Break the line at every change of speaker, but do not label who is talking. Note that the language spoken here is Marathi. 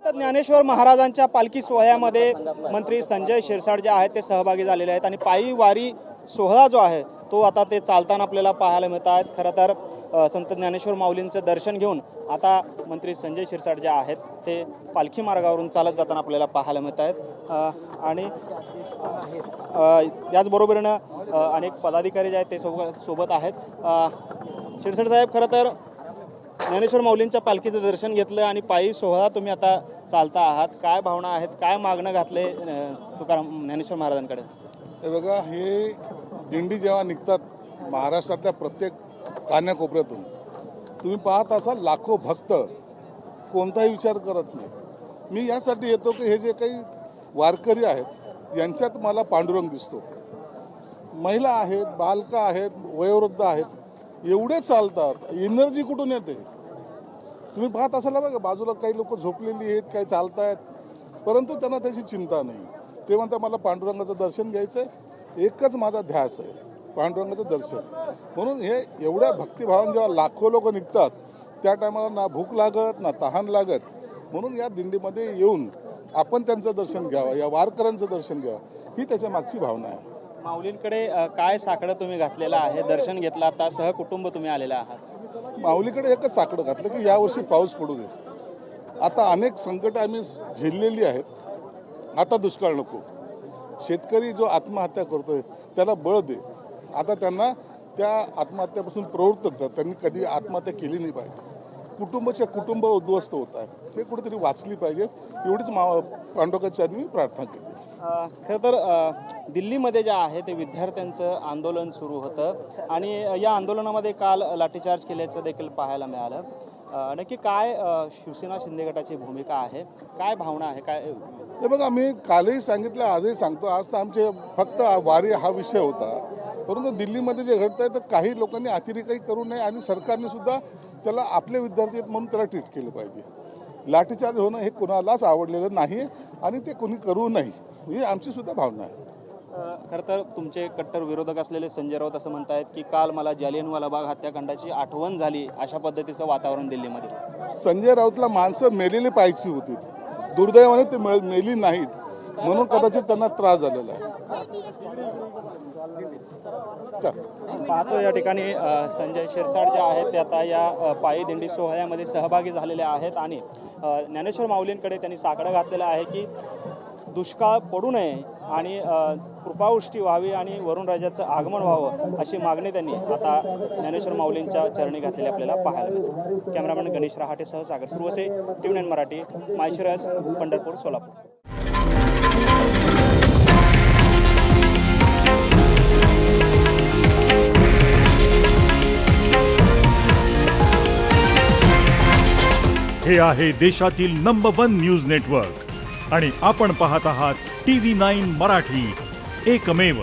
संत ज्ञानेश्वर महाराजांच्या पालखी सोहळ्यामध्ये मंत्री संजय शिरसाट जे आहेत ते सहभागी झालेले आहेत आणि पायी वारी सोहळा जो आहे तो आता ते चालताना आपल्याला पाहायला मिळत आहेत। खरं तर संत ज्ञानेश्वर माऊलींचं दर्शन घेऊन आता मंत्री संजय शिरसाट जे आहेत ते पालखी मार्गावरून चालत जाताना आपल्याला पाहायला मिळत आहेत आणि याचबरोबरीनं अनेक पदाधिकारी जे आहेत ते सोबत आहेत। शिरसाट साहेब, खरं तर ज्ञानेश्वर माऊलींच्या पालखीचं दर्शन घेतलं आणि पायी सोहळा तुम्ही आता चालता आहात, काय भावना आहेत, काय मागणं घातले तुकाराम ज्ञानेश्वर महाराजांकडे?
हे बघा, हे दिंडी जेव्हा निघतात महाराष्ट्रातल्या प्रत्येक कान्याकोपऱ्यातून, तुम्ही पाहत असाल लाखो भक्त कोणताही विचार करत नाही। मी यासाठी येतो की हे जे काही वारकरी आहेत यांच्यात मला पांडुरंग दिसतो। महिला आहेत, बालकं आहेत, वयोवृद्ध आहेत, एवढे चालतात, एनर्जी कुठून येते? तुम्ही पाहत असाल बघा, बाजूला काही लोक झोपलेली आहेत, काही चालतायत, परंतु त्यांना त्याची चिंता नाही। ते म्हणतात मला पांडुरंगाचं दर्शन घ्यायचं आहे, एकच माझा ध्यास आहे पांडुरंगाचं दर्शन। म्हणून हे एवढ्या भक्तिभावाने जेव्हा लाखो लोक निघतात त्या टायमाला ना भूक लागत ना तहान लागत, म्हणून या दिंडीमध्ये येऊन आपण त्यांचं दर्शन घ्यावं, या वारकऱ्यांचं दर्शन घ्यावं, ही त्याच्या मागची भावना आहे।
माऊलींकडे काय साकडं तुम्ही घातलेलं आहे? दर्शन घेतलं, आता सहकुटुंब तुम्ही आलेला आहात।
माऊलीकडे एकच साकडं घातलं की यावर्षी पाऊस पडू दे। आता अनेक संकट आम्ही झेललेली आहेत, आता दुष्काळ नको। शेतकरी जो आत्महत्या करतोय त्याला बळ दे, आता त्यांना त्या आत्महत्यापासून प्रवृत्त कर, त्यांनी कधी आत्महत्या केली नाही पाहिजे। कुटुंब उद्ध्वस्त होत आहे, ते कुठेतरी वाचली पाहिजे, एवढीच पांडुरंगाच्या मी प्रार्थना केली।
खरं तर दिल्लीमध्ये जे आहे ते विद्यार्थ्यांचं आंदोलन सुरू होतं आणि या आंदोलनामध्ये काल लाठीचार्ज केल्याचं देखील पाहायला मिळालं। नक्की काय शिवसेना शिंदे गटाची भूमिका आहे, काय भावना आहे, काय?
हे बघा, मी कालही सांगितलं, आजही सांगतो, आज तर आमचे फक्त वारी हा विषय होता, परंतु दिल्लीमध्ये जे घडतंय तर काही लोकांनी अतिरेकही करू नये आणि सरकारने सुद्धा त्याला आपले विद्यार्थी आहेत म्हणून त्याला ट्रीट केलं पाहिजे। लाठीचार्ज होणं हे कोणालाच आवडलेलं नाही आणि ते कोणी करू नये, ही आमची सुद्धा भावना आहे।
खरं तर तुमचे कट्टर विरोधक असलेले संजय राऊत असं म्हणतायत की काल मला जालियनवाला बाग हत्याकांडाची आठवण झाली, अशा पद्धतीचं वातावरण दिल्लीमध्ये।
संजय राऊतला माणसं मेलेली पाहिजे होती, दुर्दैवाने ते मेली नाहीत, म्हणून कदाचित त्यांना त्रास झालेला आहे।
पाहतो या ठिकाणी संजय शिरसाट जे आहेत ते आता या पायी दिंडी सोहळ्यामध्ये सहभागी झालेले आहेत आणि ज्ञानेश्वर माऊलींकडे त्यांनी साकडं घातलेलं आहे की दुष्काळ पडू नये आणि कृपावृष्टी व्हावी आणि वरुण राजाचं आगमन व्हावं, अशी मागणी त्यांनी आता ज्ञानेश्वर माऊलींच्या चरणी घातलेली आपल्याला पाहायला मिळते। कॅमेरामॅन गणेश रहाटेसह सागर सुरवसे, TV9 मराठी, माळशिरस, पंढरपूर, सोलापूर।
हे आहे देशातील नंबर 1 न्यूज नेटवर्क आणि आपण पाहत आहात TV9 मराठी, एकमेव।